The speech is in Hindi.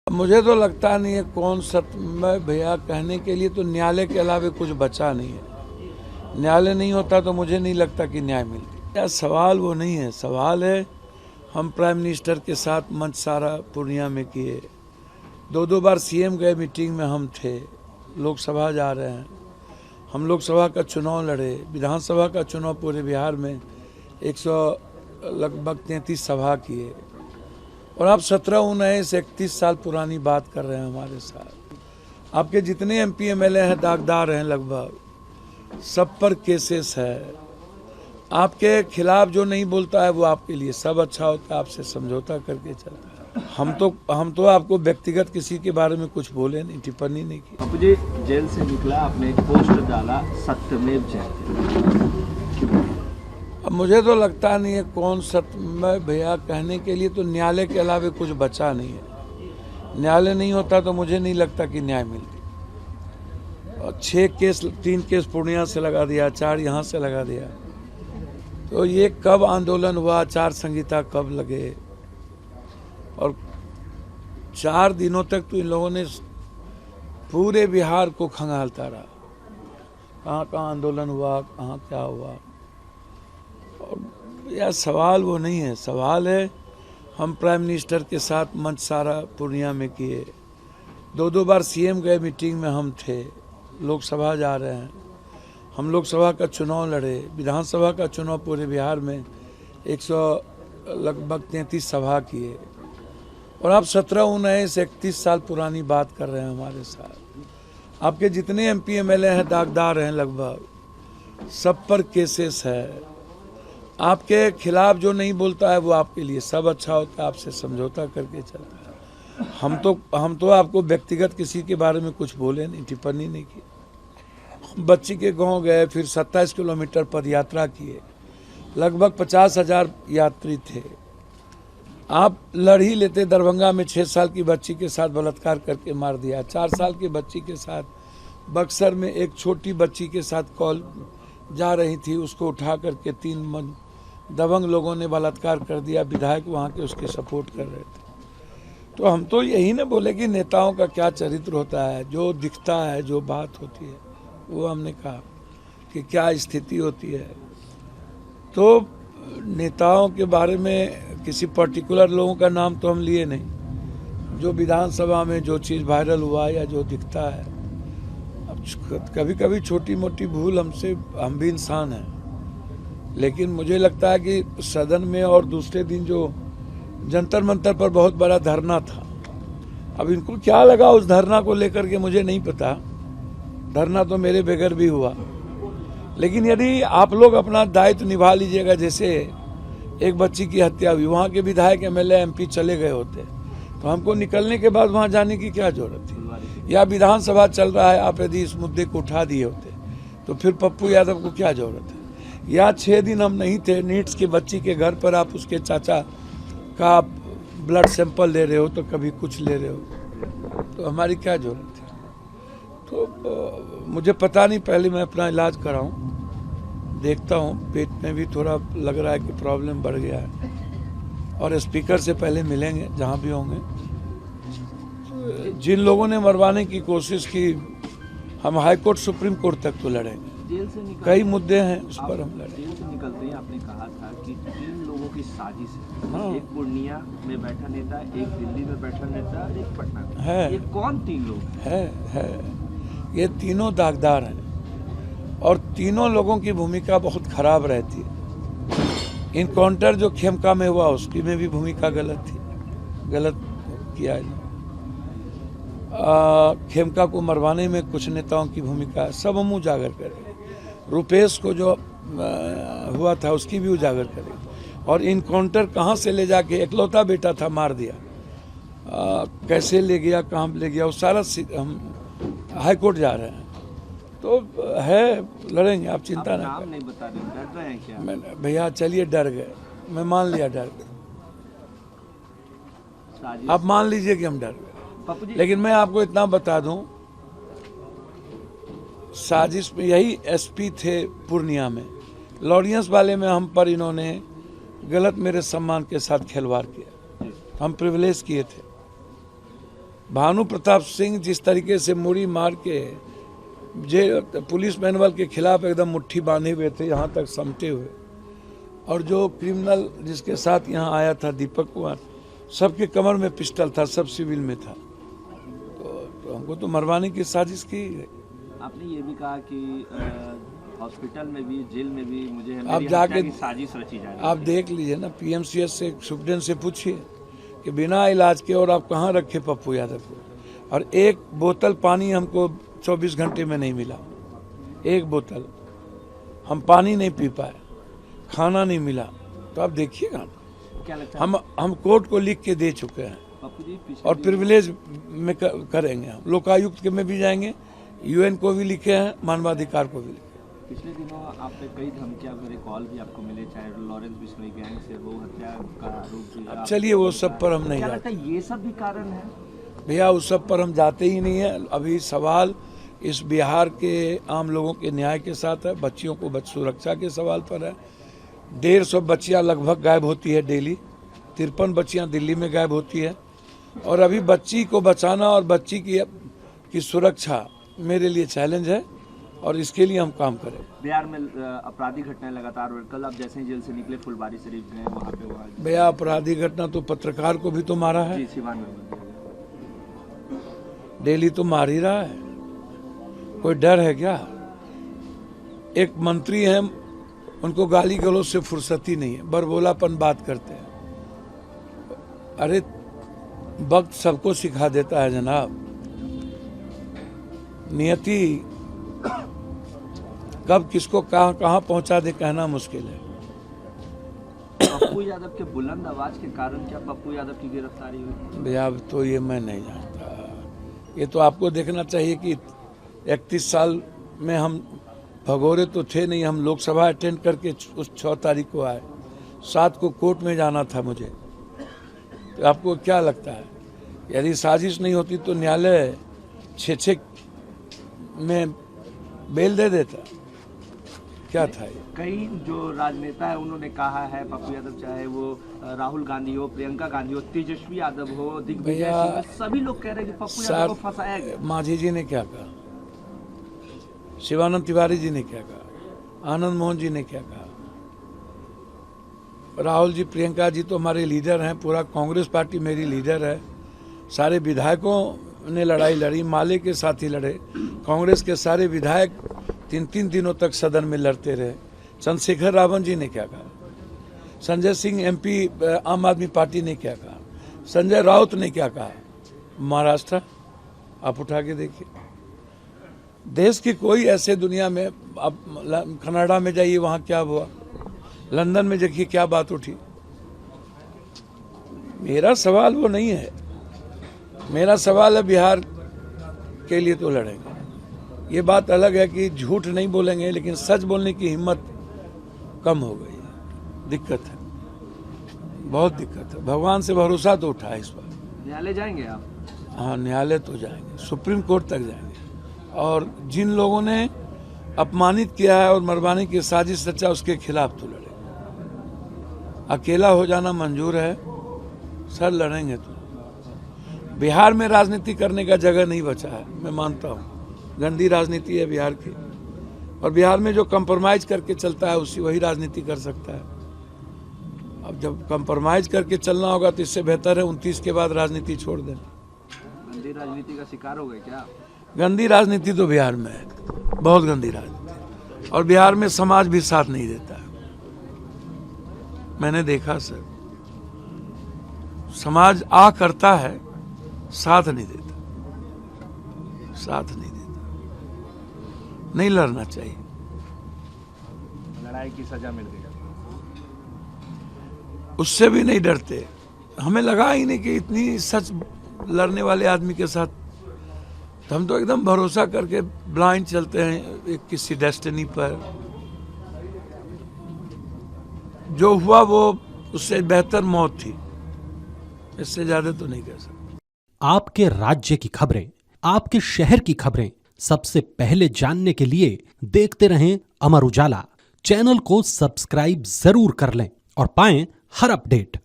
मुझे तो लगता नहीं है कौन सत्य में भैया कहने के लिए तो न्यायालय के अलावा कुछ बचा नहीं है। न्यायालय नहीं होता तो मुझे नहीं लगता कि न्याय मिलती। या सवाल वो नहीं है, सवाल है हम प्राइम मिनिस्टर के साथ मंच सारा पूर्णिया में किए, दो बार सीएम गए, मीटिंग में हम थे, लोकसभा जा रहे हैं, हम लोकसभा का चुनाव लड़े, विधानसभा का चुनाव पूरे बिहार में 133 सभा किए, और आप 17-19-31 साल पुरानी बात कर रहे हैं हमारे साथ। आपके जितने एमपी एमएलए हैं दागदार हैं, लगभग सब पर केसेस है। आपके खिलाफ जो नहीं बोलता है वो आपके लिए सब अच्छा होता है, आपसे समझौता करके चलता है। हम तो आपको व्यक्तिगत किसी के बारे में कुछ बोले नहीं, टिप्पणी नहीं की। बापू जी जेल से निकला, आपने एक पोस्ट डाला सत्यमेव जयते। अब मुझे तो लगता नहीं है कौन सत्य में भैया कहने के लिए तो न्यायालय के अलावा कुछ बचा नहीं है। न्यायालय नहीं होता तो मुझे नहीं लगता कि न्याय मिलती। और 3 केस पूर्णिया से लगा दिया, 4 यहाँ से लगा दिया, तो ये कब आंदोलन हुआ, आचार संहिता कब लगे, और 4 दिनों तक तो इन लोगों ने पूरे बिहार को खंगालता रहा, कहाँ आंदोलन हुआ, कहाँ क्या हुआ। और यह सवाल वो नहीं है, सवाल है हम प्राइम मिनिस्टर के साथ मंच सारा पूर्णिया में किए, दो बार सीएम गए, मीटिंग में हम थे, लोकसभा जा रहे हैं, हम लोकसभा का चुनाव लड़े, विधानसभा का चुनाव पूरे बिहार में 133 सभा किए, और आप 17-19-31 साल पुरानी बात कर रहे हैं हमारे साथ। आपके जितने एमपी एमएलए हैं दागदार हैं, लगभग सब पर केसेस है। आपके खिलाफ जो नहीं बोलता है वो आपके लिए सब अच्छा होता है, आपसे समझौता करके चलता है। हम तो आपको व्यक्तिगत किसी के बारे में कुछ बोले नहीं, टिप्पणी नहीं की। बच्ची के गांव गए, फिर 27 किलोमीटर पद यात्रा किए, लगभग 50,000 यात्री थे। आप लड़ ही लेते, दरभंगा में 6 साल की बच्ची के साथ बलात्कार करके मार दिया, 4 साल की बच्ची के साथ, बक्सर में एक छोटी बच्ची के साथ कॉल जा रही थी, उसको उठा करके 3 दबंग लोगों ने बलात्कार कर दिया, विधायक वहाँ के उसके सपोर्ट कर रहे थे। तो हम तो यही ना बोले कि नेताओं का क्या चरित्र होता है, जो दिखता है, जो बात होती है, वो हमने कहा कि क्या स्थिति होती है। तो नेताओं के बारे में किसी पर्टिकुलर लोगों का नाम तो हम लिए नहीं, जो विधानसभा में जो चीज़ वायरल हुआ या जो दिखता है। अब कभी कभी छोटी मोटी भूल हमसे, हम भी इंसान हैं, लेकिन मुझे लगता है कि सदन में और दूसरे दिन जो जंतर मंतर पर बहुत बड़ा धरना था, अब इनको क्या लगा उस धरना को लेकर के मुझे नहीं पता। धरना तो मेरे बगैर भी हुआ, लेकिन यदि आप लोग अपना दायित्व निभा लीजिएगा, जैसे एक बच्ची की हत्या हुई, वहाँ के विधायक एमएलए एमपी चले गए होते तो हमको निकलने के बाद वहाँ जाने की क्या जरूरत थी। या विधानसभा चल रहा है, आप यदि इस मुद्दे को उठा दिए होते तो फिर पप्पू यादव को क्या जरूरत है। या 6 दिन हम नहीं थे, नीट्स की बच्ची के घर पर आप उसके चाचा का ब्लड सैंपल ले रहे हो, तो कभी कुछ ले रहे हो, तो हमारी क्या जरूरत है। तो मुझे पता नहीं, पहले मैं अपना इलाज कराऊं, देखता हूं, पेट में भी थोड़ा लग रहा है कि प्रॉब्लम बढ़ गया है, और स्पीकर से पहले मिलेंगे जहां भी होंगे। जिन लोगों ने मरवाने की कोशिश की, हम हाई कोर्ट सुप्रीम कोर्ट तक तो लड़ेंगे। जेल से कई मुद्दे हैं उस पर हम लड़ेंगे। जेल से निकलते ही आपने कहा था कि 3 लोगों की साजिश है, एक पूर्णिया में बैठा नेता, एक दिल्ली में बैठा नेता, एक पटना में है। ये कौन 3 लोग है? ये तीनों दागदार हैं, और तीनों लोगों की भूमिका बहुत खराब रहती है। इनकाउंटर जो खेमका में हुआ उसकी में भी भूमिका गलत थी, गलत किया है। खेमका को मरवाने में कुछ नेताओं की भूमिका, सब हम उजागर करें। रुपेश को जो हुआ था उसकी भी उजागर करें। और इनकाउंटर कहाँ से ले जाके, एकलौता बेटा था, मार दिया, कैसे ले गया, कहाँ ले गया, वो सारा हम हाई कोर्ट जा रहे हैं। तो है, लड़ेंगे, आप चिंता ना करें। नहीं बता रहे, डर रहे हैं क्या? मैं भैया चलिए, डर गए, मैं मान लिया डर गए, आप मान लीजिए कि हम डर गए। लेकिन मैं आपको इतना बता दूं, साजिश में यही एसपी थे पूर्णिया में, लॉरेंस वाले में हम पर इन्होंने गलत मेरे सम्मान के साथ खिलवाड़ किया, हम प्रिविलेज किए थे। भानु प्रताप सिंह जिस तरीके से मुड़ी मार के पुलिस मैनुअल के खिलाफ एकदम मुट्ठी बांधे हुए थे, यहाँ तक समटे हुए, और जो क्रिमिनल जिसके साथ यहाँ आया था दीपक कुमार, सबके कमर में पिस्टल था, सब सिविल में था, तो हमको तो मरवाने की साजिश की। आपने ये भी कहा कि हॉस्पिटल में भी, जेल में भी मुझे आप जाके साजिश रची जा रही है। आप देख लीजिए ना, पीएमसीएच से सुप्रीटेंडेंट से पूछिए कि बिना इलाज के और आप कहाँ रखे पप्पू यादव को, और एक बोतल पानी हमको 24 घंटे में नहीं मिला, एक बोतल, हम पानी नहीं पी पाए, खाना नहीं मिला, तो आप देखिएगा क्या लगता है? हम कोर्ट को लिख के दे चुके हैं पप्पू जी और प्रिविलेज में करेंगे, हम लोकायुक्त के में भी जाएंगे, यूएन को भी लिखे हैं, मानवाधिकार को भी लिखे। पिछले दिनों आप पे कई धमकियां भरे कॉल भी आपको मिले, चाहे लॉरेंस बिश्नोई गैंग से वो हत्या का आरोप भी। अब चलिए वो सब पर हम नहीं क्या जाते लगता है ये सब भी कारण है? भैया, उस सब पर हम जाते ही नहीं है। अभी सवाल इस बिहार के आम लोगों के न्याय के साथ है, बच्चियों को सुरक्षा के सवाल पर है। 150 बच्चियां लगभग गायब होती है डेली, 53 बच्चियां दिल्ली में गायब होती है, और अभी बच्ची को बचाना और बच्ची की सुरक्षा मेरे लिए चैलेंज है, और इसके लिए हम काम करें। बिहार में आपराधिक घटनाएं लगातार, और कल आप जैसे ही जेल से निकले फुलबारी शरीफ गए, वहाँ पे भैया आपराधिक घटना तो पत्रकार को भी तो मारा है, जी सिवान में डेली तो मार ही रहा है, कोई डर है क्या? एक मंत्री हैं, उनको गाली गलौज से फुर्सत ही नहीं है, बरबोलापन बात करते हैं। अरे वक्त सबको सिखा देता है जनाब, नियति कब किसको कहाँ पहुंचा दे कहना मुश्किल है। पप्पू यादव के बुलंद आवाज के कारण क्या पप्पू यादव की गिरफ्तारी हुई? भैया तो ये मैं नहीं जानता, ये तो आपको देखना चाहिए कि 31 साल में हम भगोरे तो थे नहीं, हम लोकसभा अटेंड करके उस 6 तारीख को आए, 7 को कोर्ट में जाना था मुझे। तो आपको क्या लगता है, यदि साजिश नहीं होती तो न्यायालय 6 में बेल दे देता? क्या था ये? कई जो राजनेता है उन्होंने कहा है पप्पू यादव, चाहे वो राहुल गांधी हो, प्रियंका गांधी हो, तेजस्वी यादव हो, दिग्विजय सिंह, सभी लोग कह रहे हैं कि पप्पू यादव को फंसाया गया। मांझी जी ने क्या कहा, शिवानंद तिवारी जी ने क्या कहा, आनंद मोहन जी ने क्या कहा, राहुल जी, प्रियंका जी तो हमारे लीडर हैं, पूरा कांग्रेस पार्टी मेरी लीडर है, सारे विधायकों ने लड़ाई लड़ी, माले के साथ ही लड़े, कांग्रेस के सारे विधायक 3 दिनों तक सदन में लड़ते रहे। चंद्रशेखर रावण जी ने क्या कहा, संजय सिंह एमपी आम आदमी पार्टी ने क्या कहा, संजय राउत ने क्या कहा, महाराष्ट्र आप उठा के देखिए। देश की कोई ऐसे दुनिया में, आप कनाडा में जाइए वहां क्या हुआ, लंदन में देखिए क्या बात उठी। मेरा सवाल वो नहीं है, मेरा सवाल है बिहार के लिए तो लड़ेंगे। ये बात अलग है कि झूठ नहीं बोलेंगे, लेकिन सच बोलने की हिम्मत कम हो गई है, दिक्कत है, बहुत दिक्कत है। भगवान से भरोसा तो उठा है इस बार। न्यायालय जाएंगे आप? हाँ, न्यायालय तो जाएंगे, सुप्रीम कोर्ट तक जाएंगे, और जिन लोगों ने अपमानित किया है और मरवाने की साजिश रचा उसके खिलाफ तो लड़ेंगे। अकेला हो जाना मंजूर है सर, लड़ेंगे तो। बिहार में राजनीति करने का जगह नहीं बचा है, मैं मानता हूँ, गंदी राजनीति है बिहार की, और बिहार में जो कंप्रोमाइज करके चलता है उसी वही राजनीति कर सकता है। अब जब कंप्रोमाइज करके चलना होगा तो इससे बेहतर है 29 के बाद राजनीति छोड़ देना। गंदी राजनीति का शिकार हो गए क्या? गंदी राजनीति तो बिहार में है, बहुत गंदी राजनीति, और बिहार में समाज भी साथ नहीं देता है। मैंने देखा सर, समाज आ करता है, साथ नहीं देता, साथ नहीं देता। नहीं लड़ना चाहिए। लड़ाई की सजा मिल गई, उससे भी नहीं डरते। हमें लगा ही नहीं कि इतनी सच लड़ने वाले आदमी के साथ, तो हम तो एकदम भरोसा करके ब्लाइंड चलते हैं एक किसी डेस्टिनी पर। जो हुआ वो उससे बेहतर मौत थी, इससे ज्यादा तो नहीं कह सकते। आपके राज्य की खबरें, आपके शहर की खबरें सबसे पहले जानने के लिए देखते रहें अमर उजाला। चैनल को सब्सक्राइब जरूर कर लें और पाएं हर अपडेट।